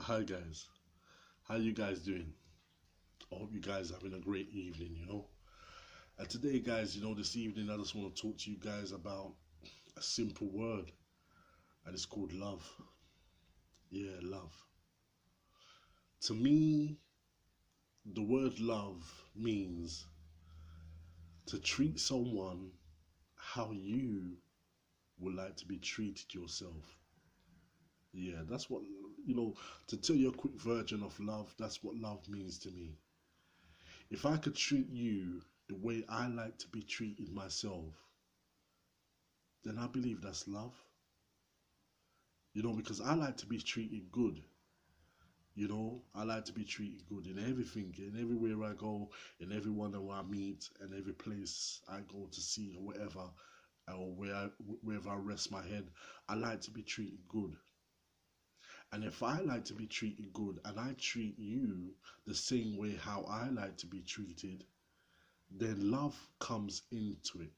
Hi guys, how you guys doing? I hope you guys are having a great evening. And today guys, this evening I just want to talk to you guys about a simple word, and it's called love. Yeah, love. To me, the word love means to treat someone how you would like to be treated yourself. Yeah, that's what, to tell you a quick version of love, that's what love means to me. If I could treat you the way I like to be treated myself, then I believe that's love. Because I like to be treated good. I like to be treated good in everything, in everywhere I go, in everyone that I meet, and every place I go to see or whatever, or wherever I rest my head. I like to be treated good. And if I like to be treated good and I treat you the same way how I like to be treated, then love comes into it.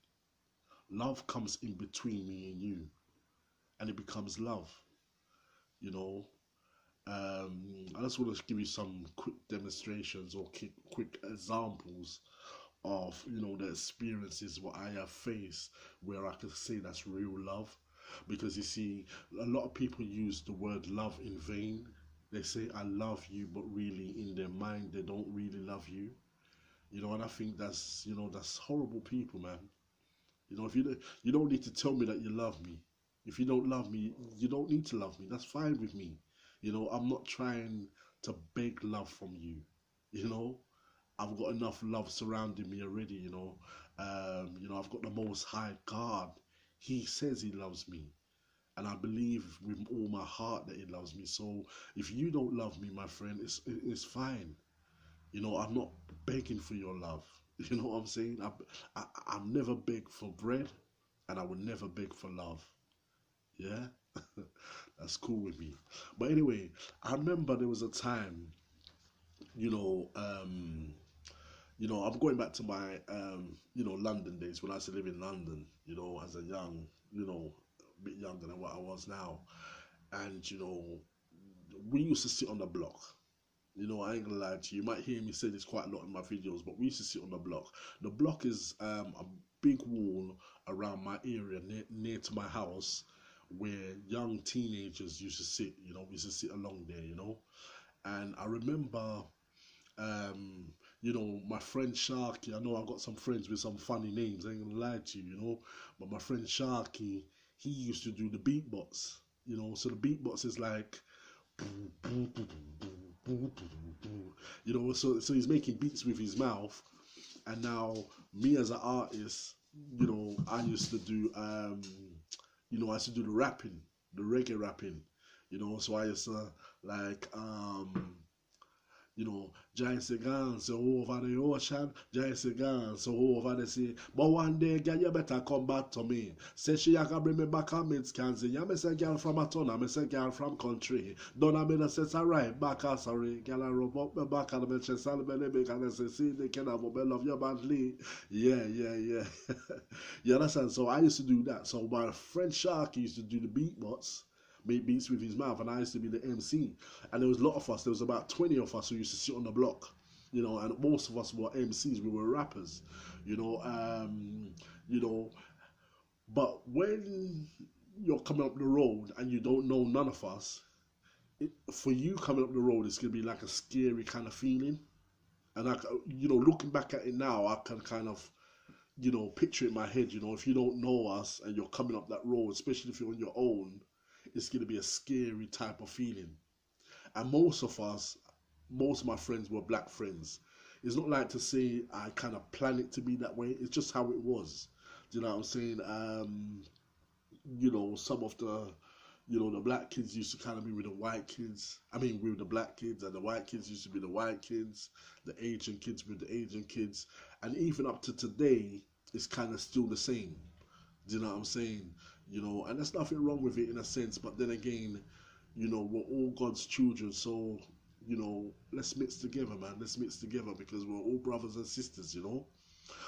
Love comes in between me and you, and it becomes love. You know, I just want to give you some quick demonstrations or quick examples of the experiences what I have faced where I could say that's real love. Because you see, a lot of people use the word love in vain. They say I love you, but really in their mind they don't really love you. And I think that's horrible people, man. If you don't need to tell me that you love me. If you don't love me, you don't need to love me. That's fine with me. I'm not trying to beg love from you. You know, I've got enough love surrounding me already. I've got the Most High God. He says He loves me, and I believe with all my heart that He loves me. So if you don't love me, my friend, it's fine. I'm not begging for your love. You know what I'm saying? I never beg for bread, and I would never beg for love. Yeah, that's cool with me. But anyway, I remember there was a time, you know, um, I'm going back to my, London days when I used to live in London. As a young, a bit younger than what I was now, and we used to sit on the block. I ain't gonna lie to you. You might hear me say this quite a lot in my videos, but we used to sit on the block. The block is a big wall around my area, near to my house, where young teenagers used to sit. We used to sit along there. And I remember, my friend Sharky. I know I got some friends with some funny names. I ain't gonna lie to you. But my friend Sharky, he used to do the beatbox. So the beatbox is like. So he's making beats with his mouth, and now me as an artist, I used to do I used to do the rapping, the reggae rapping, so I used to like Giant Segan, so over the ocean, Giant Segan, so over the sea. But one day, girl, you better come back to me. Say she can bring me back on Midscansi. Yeah, me say girl from a town, me say girl from country. Don't I mean say right back, sorry. Girl, I rub up my back and me chest and me make and say, see, they can have a love you badly. Yeah. You understand? So I used to do that. So my friend Sharky used to do the beatbox, make beats with his mouth, and I used to be the MC. And there was a lot of us. There was about 20 of us who used to sit on the block, and most of us were MCs. We were rappers, you know. Um, you know, but when you're coming up the road and you don't know none of us, for you coming up the road, it's gonna be like a scary kind of feeling. And looking back at it now, I can kind of picture it in my head. If you don't know us and you're coming up that road, especially if you're on your own, it's going to be a scary type of feeling. And most of my friends were black friends. It's not like to say I kind of planned it to be that way. It's just how it was. Do you know what I'm saying? Some of the black kids used to kind of be with the white kids. I mean, with the black kids, and the white kids used to be the white kids, the Asian kids with the Asian kids. And even up to today, it's kind of still the same. Do you know what I'm saying? And there's nothing wrong with it in a sense, but then again, we're all God's children, so, let's mix together, man. Let's mix together because we're all brothers and sisters.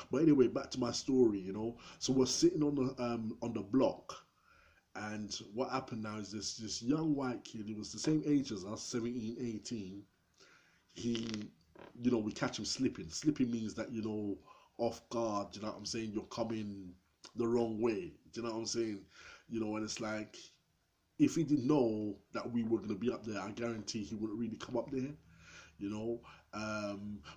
But anyway, back to my story, So we're sitting on the block, And what happened now is this young white kid, he was the same age as us, 17, 18. He, we catch him slipping. Slipping means that, off guard, you know what I'm saying? You're coming the wrong way. Do you know what I'm saying? And it's like, if he didn't know that we were going to be up there, I guarantee he wouldn't really come up there, you know.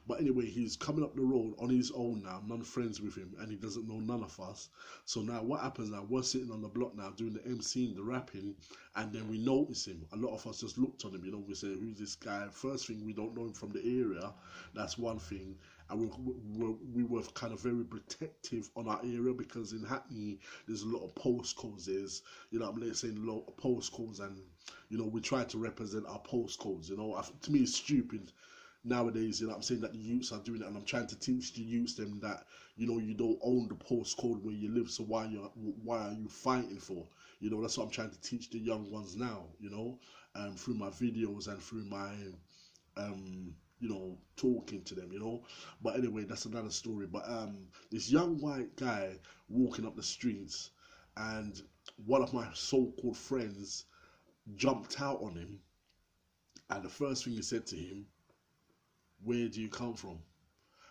But anyway, he's coming up the road on his own now, none friends with him, and he doesn't know none of us. So now what happens now, we're sitting on the block now doing the MCing, the rapping, and then we notice him. A lot of us just looked on him, we say, who's this guy? First thing, we don't know him from the area. That's one thing. And we were kind of very protective on our area, because in Hackney there's a lot of postcodes. There's, I'm saying, a lot of postcodes, and we try to represent our postcodes. To me it's stupid nowadays, I'm saying, that the youths are doing it, and I'm trying to teach the youths them that you don't own the postcode where you live, so why are you fighting for? That's what I'm trying to teach the young ones now, through my videos and through my talking to them, But anyway, that's another story. But this young white guy walking up the streets, and one of my so-called friends jumped out on him, and the first thing he said to him, "Where do you come from?"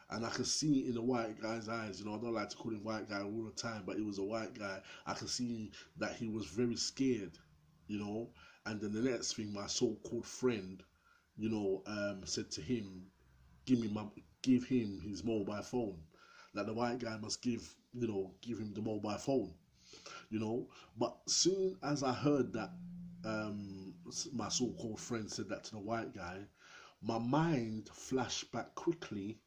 And I could see in the white guy's eyes, I don't like to call him white guy all the time, but it was a white guy. I could see that he was very scared, And then the next thing, my so-called friend, said to him, give him his mobile phone. That the white guy must give him the mobile phone, But soon as I heard that, my so-called friend said that to the white guy, my mind flashed back quickly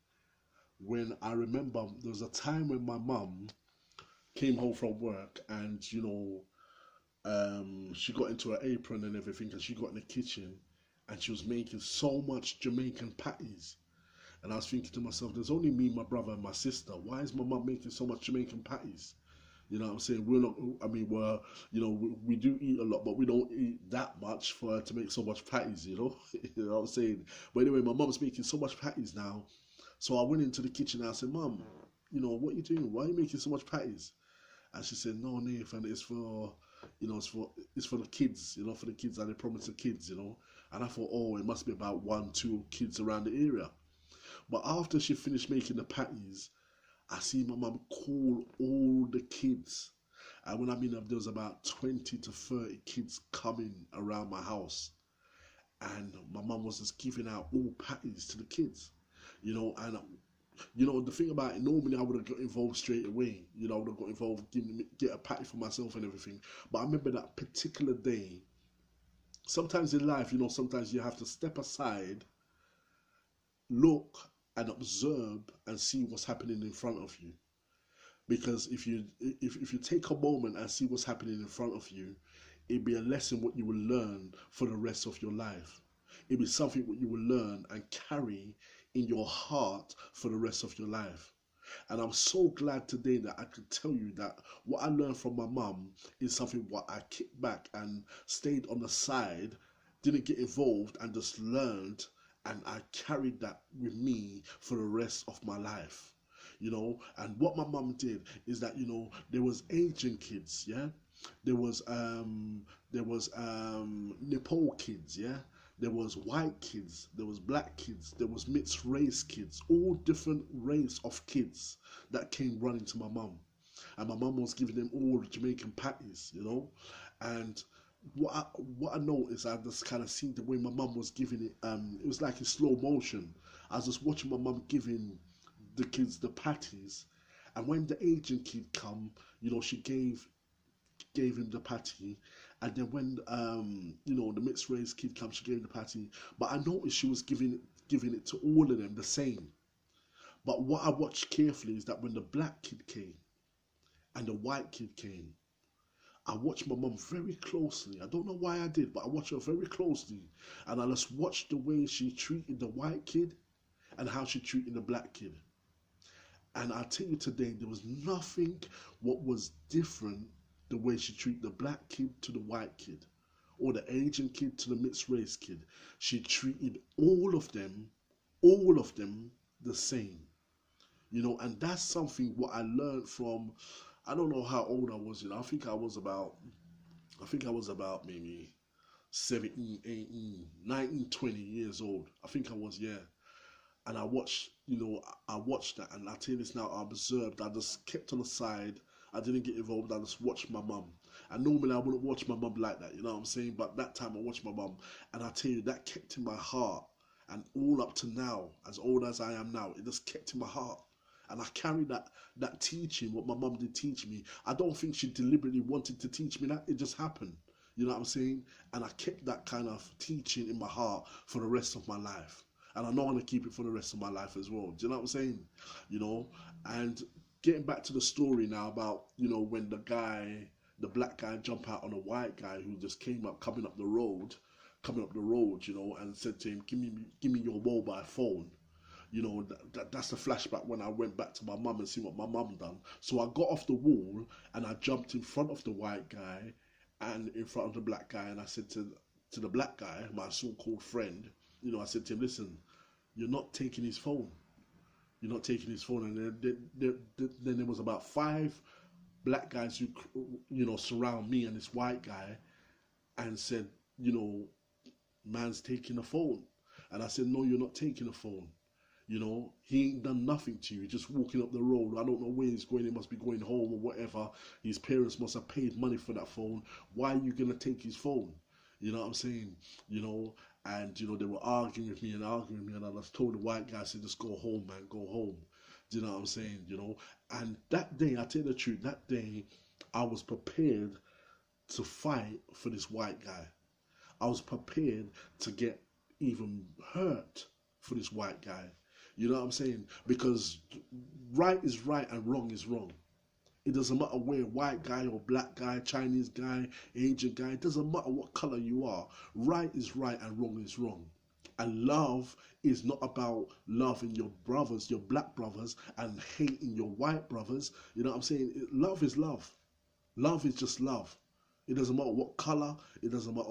when I remember there was a time when my mum came home from work, and she got into her apron and everything, and she got in the kitchen, and she was making so much Jamaican patties. And I was thinking to myself, there's only me, my brother, and my sister. Why is my mum making so much Jamaican patties? You know what I'm saying? We do eat a lot, but we don't eat that much for her to make so much patties, you know what I'm saying? But anyway, my mum's making so much patties now. So I went into the kitchen and I said, "Mum, what are you doing? Why are you making so much patties?" And she said, "No, Nathan, it's for the kids, for the kids, and they promised the kids, And I thought, oh, it must be about 1, 2 kids around the area. But after she finished making the patties, I see my mum call all the kids. And when I mean there was about 20 to 30 kids coming around my house. And my mum was just giving out all patties to the kids, and the thing about it, normally I would have got involved straight away. I would have got involved, get a patty for myself and everything. But I remember that particular day, sometimes in life, sometimes you have to step aside, look and observe and see what's happening in front of you. Because if you take a moment and see what's happening in front of you, it'd be a lesson what you will learn for the rest of your life. It'd be something what you will learn and carry in your heart for the rest of your life. And I'm so glad today that I could tell you that what I learned from my mum is something what I kicked back and stayed on the side, didn't get involved, and just learned, and I carried that with me for the rest of my life. And what my mum did is that, there was Asian kids, yeah? There was Nepal kids, yeah? There was white kids, there was black kids, there was mixed race kids, all different race of kids that came running to my mum. And my mum was giving them all Jamaican patties, And what I noticed, I just kind of seen the way my mum was giving it, it was like in slow motion. I was just watching my mum giving the kids the patties. And when the Asian kid come, she gave him the patty, and then when the mixed race kid came, she gave him the patty. But I noticed she was giving it to all of them the same. But what I watched carefully is that when the black kid came and the white kid came, I watched my mum very closely. I don't know why I did, but I watched her very closely, and I just watched the way she treated the white kid and how she treated the black kid. And I tell you today, there was nothing what was different the way she treated the black kid to the white kid, or the Asian kid to the mixed race kid. She treated all of them the same. And that's something what I learned from, I don't know how old I was, I think I was about I think I was about maybe 17, 18, 19, 20 years old. I think I was, yeah. And I watched, I watched that, and I tell you this now, I observed. I just kept on the side. I didn't get involved. I just watched my mum. And normally I wouldn't watch my mum like that, you know what I'm saying? But that time I watched my mum, and I tell you, that kept in my heart. And all up to now, as old as I am now, it just kept in my heart. And I carry that teaching, what my mum did teach me. I don't think she deliberately wanted to teach me that. It just happened. You know what I'm saying? And I kept that kind of teaching in my heart for the rest of my life. And I know I'm going to keep it for the rest of my life as well. Do you know what I'm saying? You know? And getting back to the story now about, when the black guy jumped out on a white guy who just coming up the road, and said to him, give me your mobile phone. That's the flashback when I went back to my mum and see what my mum done. So I got off the wall and I jumped in front of the white guy and in front of the black guy, and I said to the black guy, my so-called friend, I said to him, listen, you're not taking his phone. You're not taking his phone. And then there was about 5 black guys who, surround me and this white guy and said, man's taking a phone. And I said, no, you're not taking a phone. He ain't done nothing to you. He's just walking up the road. I don't know where he's going. He must be going home or whatever. His parents must have paid money for that phone. Why are you going to take his phone? You know what I'm saying? And, they were arguing with me, and I just told the white guy, I said, just go home, man, go home. Do you know what I'm saying? And that day, I tell you the truth, that day, I was prepared to fight for this white guy. I was prepared to get even hurt for this white guy. You know what I'm saying? Because right is right and wrong is wrong. It doesn't matter where, white guy or black guy, Chinese guy, Asian guy, it doesn't matter what color you are. Right is right and wrong is wrong. And love is not about loving your brothers, your black brothers, and hating your white brothers. You know what I'm saying? Love is love. Love is just love. It doesn't matter what color. It doesn't matter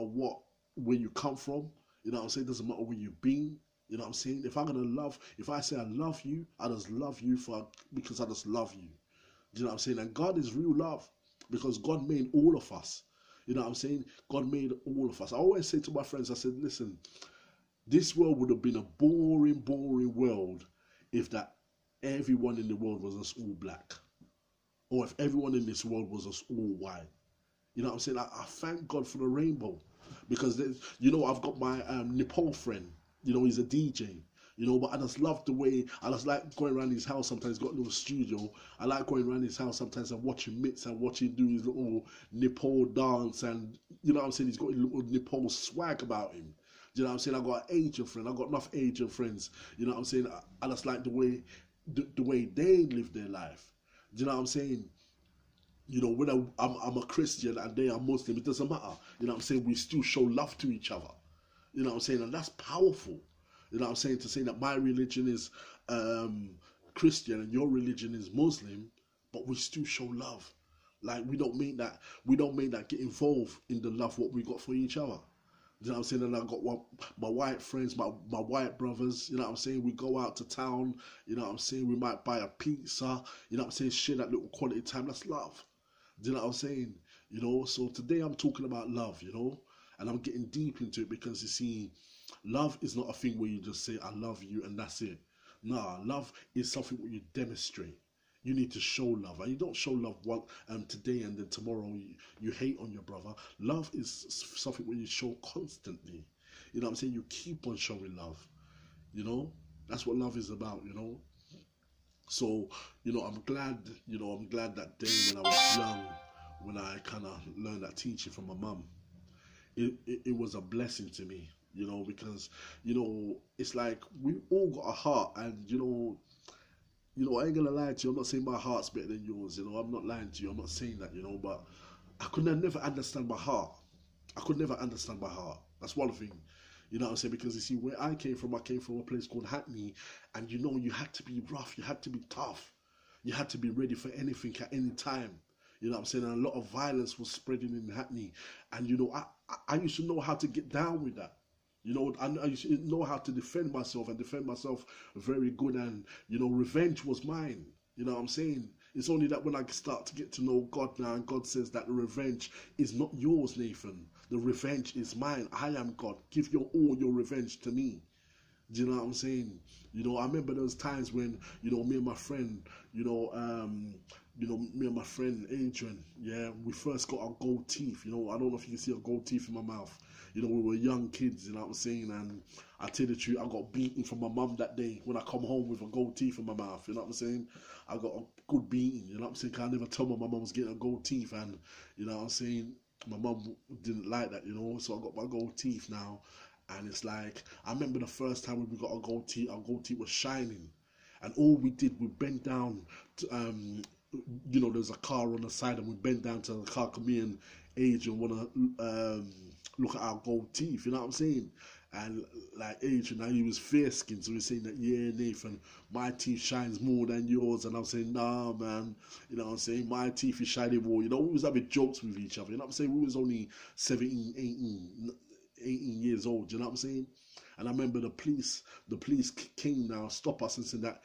where you come from. You know what I'm saying? It doesn't matter where you've been. You know what I'm saying? If I say I love you, I just love you because I just love you. Do you know what I'm saying? And God is real love because God made all of us. You know what I'm saying? God made all of us. I always say to my friends, I said, listen, this world would have been a boring, boring world if that everyone in the world was just all black. Or if everyone in this world was just all white. You know what I'm saying? I thank God for the rainbow. Because, I've got my Nepal friend. He's a DJ. But I just love the way, I just like going around his house sometimes. He's got a little studio. I like going around his house sometimes and watching Mitts and watching him do his little Nepal dance. And, you know what I'm saying? He's got a little Nepal swag about him. You know what I'm saying? I got an Asian friend. I got enough Asian friends. You know what I'm saying? I just like the way they live their life. Do you know what I'm saying? When I'm a Christian and they are Muslim, it doesn't matter. You know what I'm saying? We still show love to each other. You know what I'm saying? And that's powerful. You know what I'm saying? To say that my religion is Christian and your religion is Muslim, but we still show love. Like we don't make that get involved in the love what we got for each other. You know what I'm saying? And I got my white friends, my white brothers, you know what I'm saying? We go out to town, you know what I'm saying? We might buy a pizza, you know what I'm saying? Share that little quality time. That's love. Do you know what I'm saying? So today I'm talking about love, and I'm getting deep into it because you see, love is not a thing where you just say, I love you and that's it. Nah, love is something where you demonstrate. You need to show love. And you don't show love today and then tomorrow you hate on your brother. Love is something where you show constantly. You know what I'm saying? You keep on showing love. That's what love is about, So, I'm glad that day when I was young, when I kind of learned that teaching from my mum, it was a blessing to me, because, it's like we all got a heart and, I ain't gonna lie to you, I'm not saying my heart's better than yours, I'm not lying to you, I'm not saying that, but I could never understand my heart. I could never understand my heart. That's one thing. You know what I'm saying? Because you see, where I came from a place called Hackney, and you had to be rough, you had to be tough, you had to be ready for anything at any time. You know what I'm saying? And a lot of violence was spreading in Hackney, and I used to know how to get down with that. I used to know how to defend myself very good, and revenge was mine. You know what I'm saying? It's only that when I start to get to know God now, and God says that the revenge is not yours, Nathan. The revenge is mine. I am God. Give all your revenge to me. Do you know what I'm saying? I remember those times when, me and my friend, me and my friend Adrian, yeah, we first got our gold teeth. I don't know if you can see a gold teeth in my mouth. We were young kids, you know what I'm saying? And I tell you the truth, I got beaten from my mum that day when I come home with a gold teeth in my mouth, you know what I'm saying? I got a good beating, you know what I'm saying? 'Cause I never told my mum I was getting a gold teeth, and, you know what I'm saying? My mum didn't like that, so I got my gold teeth now. And it's like, I remember the first time when we got our gold teeth was shining. And all we did, we bent down to, there's a car on the side, and we bent down to the car, come in, Adrian want to look at our gold teeth, you know what I'm saying? And like Adrian, now he was fair skinned, so he's saying that, yeah, Nathan, my teeth shines more than yours. And I'm saying, nah, man, you know what I'm saying? My teeth is shining more. We was having jokes with each other, you know what I'm saying? We was only 17, 18 years old, you know what I'm saying? And I remember the police came now, stop us and said that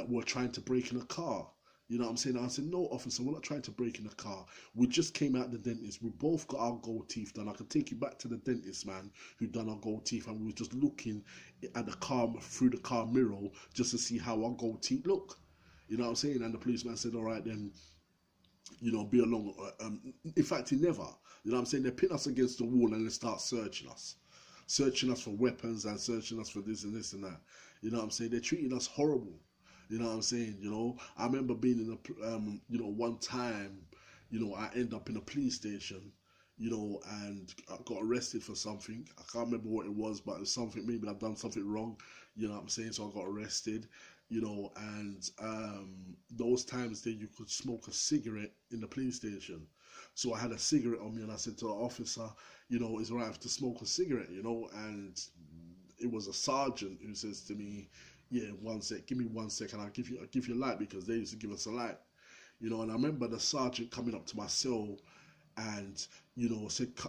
we're trying to break in a car. You know what I'm saying? I said, no, officer, we're not trying to break in a car. We just came out the dentist. We both got our gold teeth done. I could take you back to the dentist, man, who done our gold teeth. And we were just looking at the car, through the car mirror, just to see how our gold teeth look. You know what I'm saying? And the policeman said, all right, then, be along. In fact, he never. You know what I'm saying? They pin us against the wall and they start searching us. Searching us for weapons and searching us for this and this and that. You know what I'm saying? They're treating us horrible. You know what I'm saying? I remember being in a, one time, I ended up in a police station, and I got arrested for something. I can't remember what it was, but it was something, maybe I've done something wrong, you know what I'm saying? So I got arrested, and those times that you could smoke a cigarette in the police station. So I had a cigarette on me, and I said to the officer, it's right to smoke a cigarette, and it was a sergeant who says to me, yeah, 1 sec, give me 1 second, I'll give you a light, because they used to give us a light, and I remember the sergeant coming up to my cell and,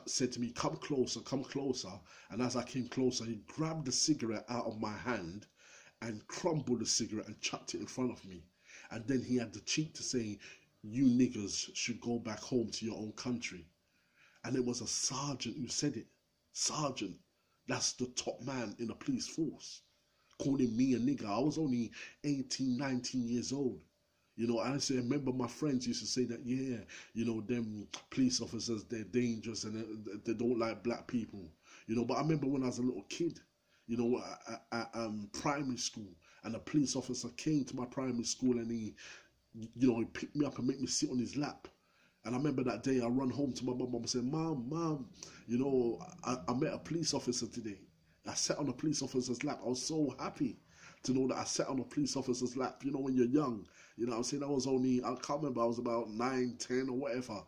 said to me, come closer, and as I came closer, he grabbed the cigarette out of my hand and crumbled the cigarette and chucked it in front of me, and then he had the cheek to say, you niggers should go back home to your own country. And it was a sergeant who said it. Sergeant, that's the top man in the police force, calling me a nigger. I was only 18, 19 years old. I remember my friends used to say that, yeah, them police officers, they're dangerous and they don't like black people. But I remember when I was a little kid, at primary school, and a police officer came to my primary school, and he picked me up and made me sit on his lap. And I remember that day I run home to my mum and said, Mom, I met a police officer today. I sat on a police officer's lap. I was so happy to know that I sat on a police officer's lap. When you're young, what I'm saying? I can't remember, I was about 9, 10 or whatever.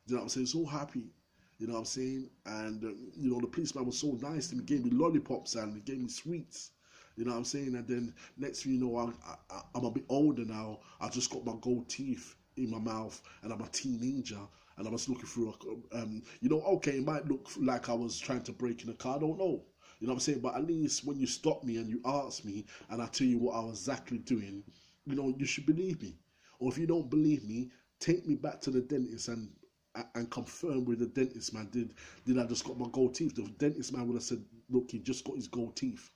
What I'm saying? So happy. What I'm saying? And, the policeman was so nice to me. He gave me lollipops and he gave me sweets. What I'm saying? And then next thing you know, I'm a bit older now. I just got my gold teeth in my mouth and I'm a teenager. And I was looking through, okay, it might look like I was trying to break in a car. I don't know. You know what I'm saying? But at least when you stop me and you ask me and I tell you what I was exactly doing, you should believe me. Or if you don't believe me, take me back to the dentist and confirm with the dentist man, did I just got my gold teeth? The dentist man would have said, look, he just got his gold teeth.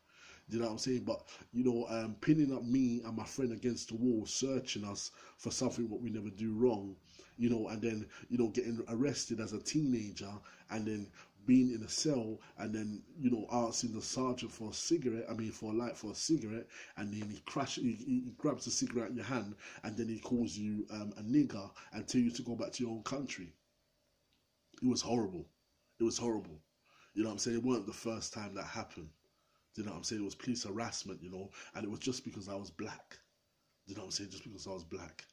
You know what I'm saying? But, pinning up me and my friend against the wall, searching us for something what we never do wrong, and then, getting arrested as a teenager, and then being in a cell, and then, asking the sergeant for a cigarette, for a light for a cigarette, and then he grabs the cigarette in your hand, and then he calls you a nigger and tell you to go back to your own country. It was horrible. It was horrible. You know what I'm saying? It weren't the first time that happened. You know what I'm saying? It was police harassment, and it was just because I was black. You know what I'm saying? Just because I was black.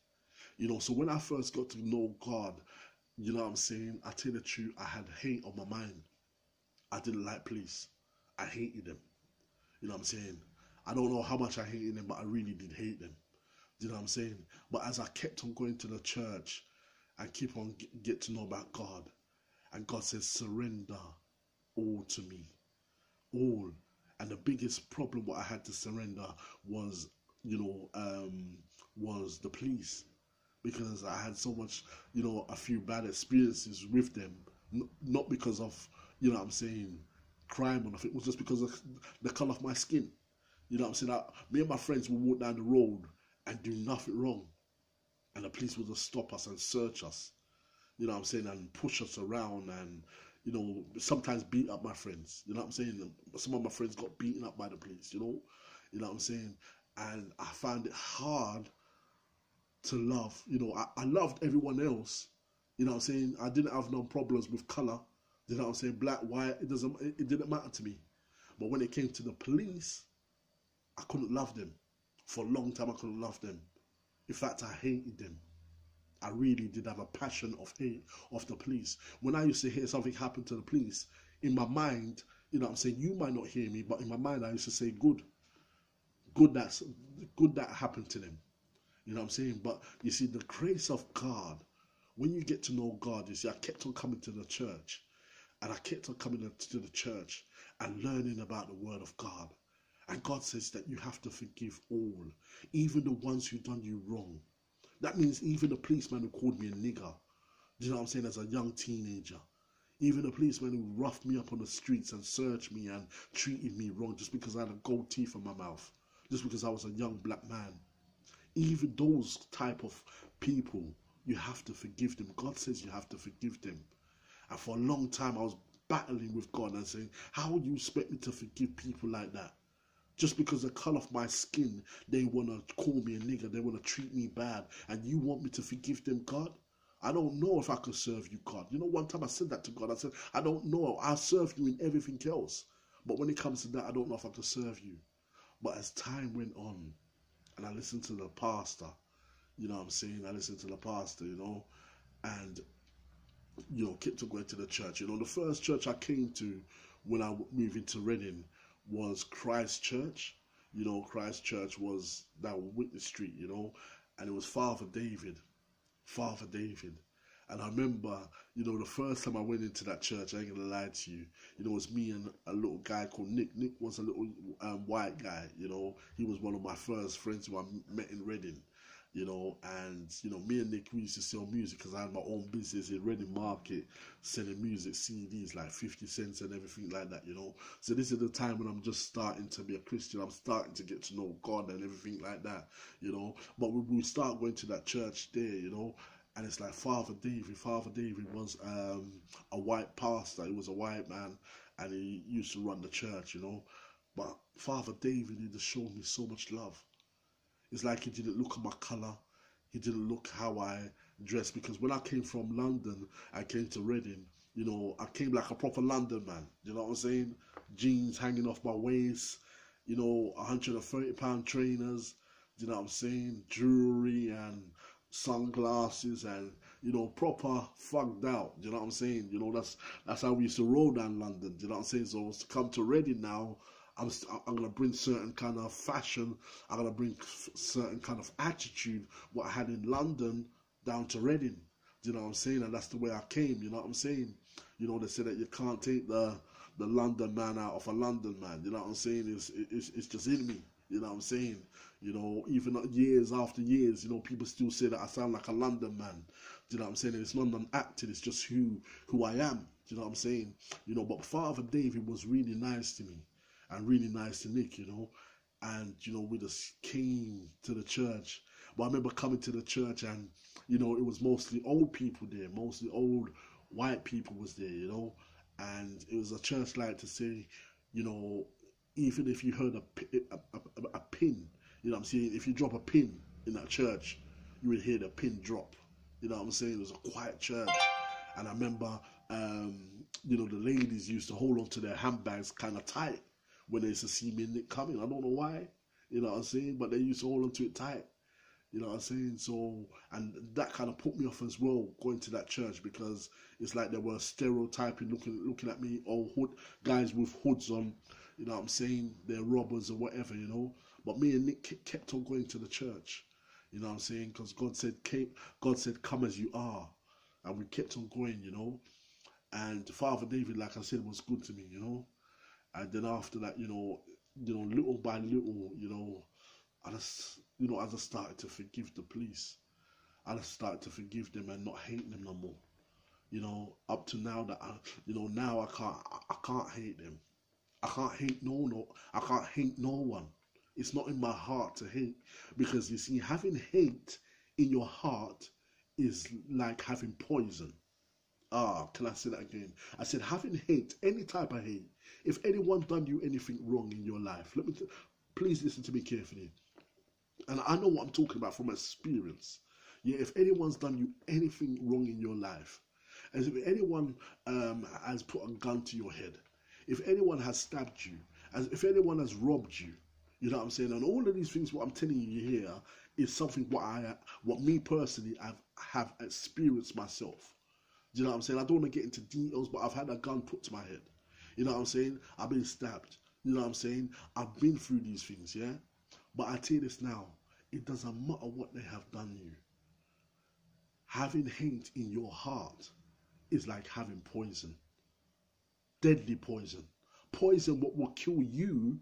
So when I first got to know God, you know what I'm saying? I tell you the truth, I had hate on my mind. I didn't like police. I hated them. You know what I'm saying? I don't know how much I hated them, but I really did hate them. You know what I'm saying? But as I kept on going to the church and keep on get to know about God, and God says, surrender all to me. All. And the biggest problem what I had to surrender was, was the police. because I had so much, a few bad experiences with them. Not because of, what I'm saying, crime or nothing. It was just because of the color of my skin. You know what I'm saying? Me and my friends would walk down the road and do nothing wrong. And the police would just stop us and search us. You know what I'm saying? And push us around and, sometimes beat up my friends. You know what I'm saying? Some of my friends got beaten up by the police, You know what I'm saying? And I found it hard to love. I loved everyone else. You know what I'm saying? I didn't have no problems with color. You know what I'm saying? Black, white, it didn't matter to me. But when it came to the police, I couldn't love them. For a long time, I couldn't love them. In fact, I hated them. I really did have a passion of hate of the police. When I used to hear something happen to the police, in my mind, you know what I'm saying, you might not hear me, but in my mind, I used to say, good. Good that happened to them. You know what I'm saying? But you see, the grace of God, when you get to know God, you see, I kept on coming to the church. And I kept on coming to the church and learning about the word of God. And God says that you have to forgive all, even the ones who done you wrong. That means even the policeman who called me a nigger, do you know what I'm saying, as a young teenager. Even the policeman who roughed me up on the streets and searched me and treated me wrong just because I had a gold teeth in my mouth, just because I was a young black man. Even those type of people, you have to forgive them. God says you have to forgive them. And for a long time, I was battling with God and saying, how would you expect me to forgive people like that? Just because the color of my skin, they want to call me a nigger, they want to treat me bad, and you want me to forgive them, God? I don't know if I could serve you, God. One time I said that to God. I said, I don't know. I'll serve you in everything else. But when it comes to that, I don't know if I could serve you. But as time went on, and I listened to the pastor, you know what I'm saying? I listened to the pastor, and kept on going to the church. The first church I came to when I moved into Reading was Christ Church. Christ Church was down Witness Street, and it was Father David. Father David. And I remember, the first time I went into that church, I ain't gonna lie to you, it was me and a little guy called Nick. Nick was a little white guy, he was one of my first friends who I met in Reading. And me and Nick, we used to sell music because I had my own business in Reading Market, selling music CDs like 50 cents and everything like that. So this is the time when I'm just starting to be a Christian. I'm starting to get to know God and everything like that. But we start going to that church there, and it's like Father David. Father David was a white pastor. He was a white man, and he used to run the church. But Father David, he just showed me so much love. It's like he didn't look at my colour. He didn't look how I dressed. Because when I came from London, I came to Reading, I came like a proper London man. You know what I'm saying? Jeans hanging off my waist, £130 trainers, you know what I'm saying? Jewelry and sunglasses and, proper fucked out. You know what I'm saying? That's how we used to roll down London. You know what I'm saying? So to come to Reading now, I'm going to bring certain kind of fashion. I'm going to bring certain kind of attitude, what I had in London, down to Reading. You know what I'm saying? And that's the way I came. You know what I'm saying? They say that you can't take the London man out of a London man. You know what I'm saying? It's just in me. You know what I'm saying? Even years after years, people still say that I sound like a London man. You know what I'm saying? And it's not an acting. It's just who I am. You know what I'm saying? But Father David was really nice to me. And really nice to Nick, and, we just came to the church. But I remember coming to the church and, it was mostly old people there, mostly old white people was there, and it was a church like to say, even if you heard a pin, you know what I'm saying, if you drop a pin in that church, you would hear the pin drop, you know what I'm saying. It was a quiet church. And I remember, the ladies used to hold on to their handbags kind of tight when they used to see me and Nick coming. I don't know why, you know what I'm saying, but they used to hold on to it tight, you know what I'm saying. So, and that kind of put me off as well, going to that church, because it's like they were stereotyping, looking at me, guys with hoods on, you know what I'm saying, they're robbers or whatever, But me and Nick kept on going to the church, you know what I'm saying, because God said, come as you are, and we kept on going, And Father David, like I said, was good to me, And then after that, little by little, I just started to forgive the police. I just started to forgive them and not hate them no more. You know, up to now that now I can't hate them. I can't hate I can't hate no one. It's not in my heart to hate, because you see, having hate in your heart is like having poison. Ah, can I say that again? I said having hate, any type of hate. If anyone done you anything wrong in your life, please listen to me carefully. And I know what I'm talking about from experience. Yeah, if anyone's done you anything wrong in your life, as if anyone has put a gun to your head, if anyone has stabbed you, as if anyone has robbed you, you know what I'm saying? And all of these things, what I'm telling you here, is something what me personally have experienced myself. Do you know what I'm saying? I don't want to get into details, but I've had a gun put to my head. You know what I'm saying? I've been stabbed. You know what I'm saying? I've been through these things, yeah? But I tell you this now, it doesn't matter what they have done you. Having hate in your heart is like having poison. Deadly poison. Poison what will kill you,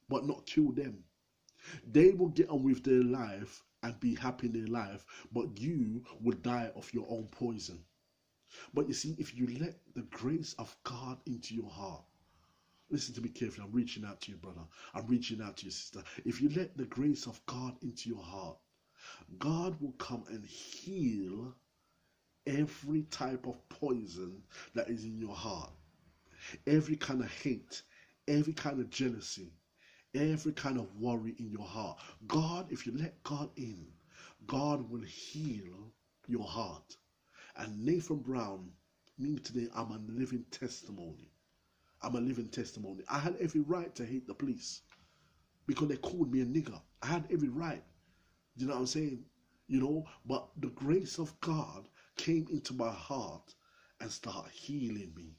but not kill them. They will get on with their life and be happy in their life, but you will die of your own poison. But you see, if you let the grace of God into your heart, listen to me carefully, I'm reaching out to you, brother. I'm reaching out to you, sister. If you let the grace of God into your heart, God will come and heal every type of poison that is in your heart. Every kind of hate, every kind of jealousy, every kind of worry in your heart. God, if you let God in, God will heal your heart. And Nathan Brown, me today, I'm a living testimony. I'm a living testimony. I had every right to hate the police because they called me a nigger. I had every right. You know what I'm saying? You know, but the grace of God came into my heart and started healing me.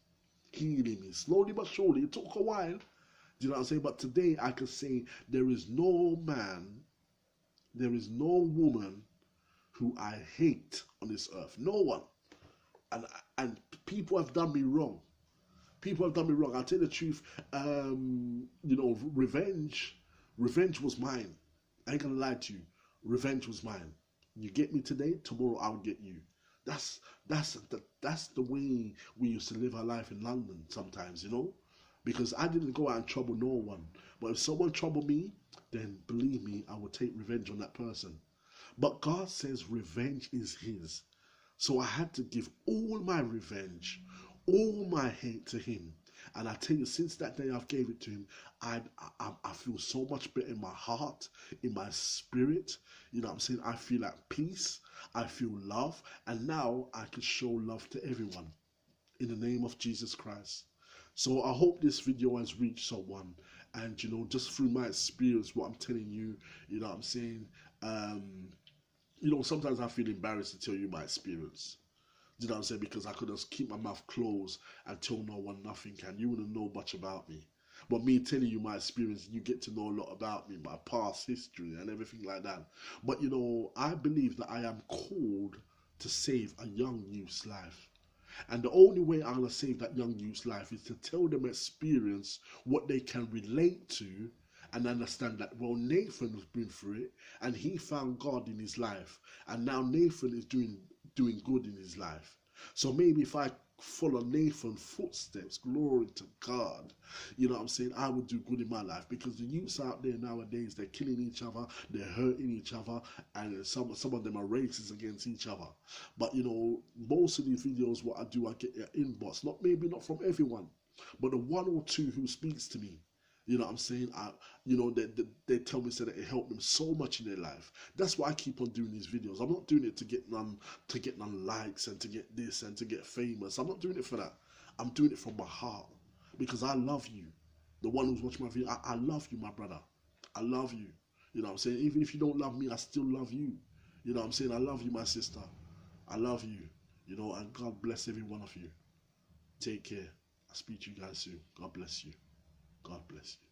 Healing me. Slowly but surely. It took a while. You know what I'm saying? But today I can say there is no man, there is no woman who I hate on this earth. No one. And people have done me wrong. People have done me wrong. I'll tell you the truth. Revenge was mine. I ain't gonna lie to you. Revenge was mine. You get me today, tomorrow I'll get you. That's the way we used to live our life in London sometimes, you know? Because I didn't go out and trouble no one. But if someone troubled me, then believe me, I will take revenge on that person. But God says revenge is his. So I had to give all my revenge, all my hate to him. And I tell you, since that day I've gave it to him, I feel so much better in my heart, in my spirit. You know what I'm saying? I feel at peace. I feel love. And now I can show love to everyone in the name of Jesus Christ. So I hope this video has reached someone. And, you know, just through my experience, what I'm telling you, you know what I'm saying? You know, sometimes I feel embarrassed to tell you my experience. You know what I'm saying? Because I could just keep my mouth closed and tell no one nothing, and you wouldn't know much about me. But me telling you my experience, you get to know a lot about me, my past history and everything like that. But, you know, I believe that I am called to save a young youth's life. And the only way I'm going to save that young youth's life is to tell them experience, what they can relate to, and understand that, well, Nathan has been through it, and he found God in his life, and now Nathan is doing good in his life. So maybe if I follow Nathan's footsteps, glory to God, you know what I'm saying, I would do good in my life. Because the youths out there nowadays, they're killing each other, they're hurting each other, and some of them are racist against each other. But, you know, most of these videos, what I do, I get their inbox, maybe not from everyone, but the one or two who speaks to me. You know what I'm saying? They tell me that it helped them so much in their life. That's why I keep on doing these videos. I'm not doing it to get none likes and to get this and to get famous. I'm not doing it for that. I'm doing it from my heart because I love you. The one who's watching my video, I love you, my brother. I love you. You know what I'm saying? Even if you don't love me, I still love you. You know what I'm saying? I love you, my sister. I love you. You know, and God bless every one of you. Take care. I'll speak to you guys soon. God bless you. God bless you.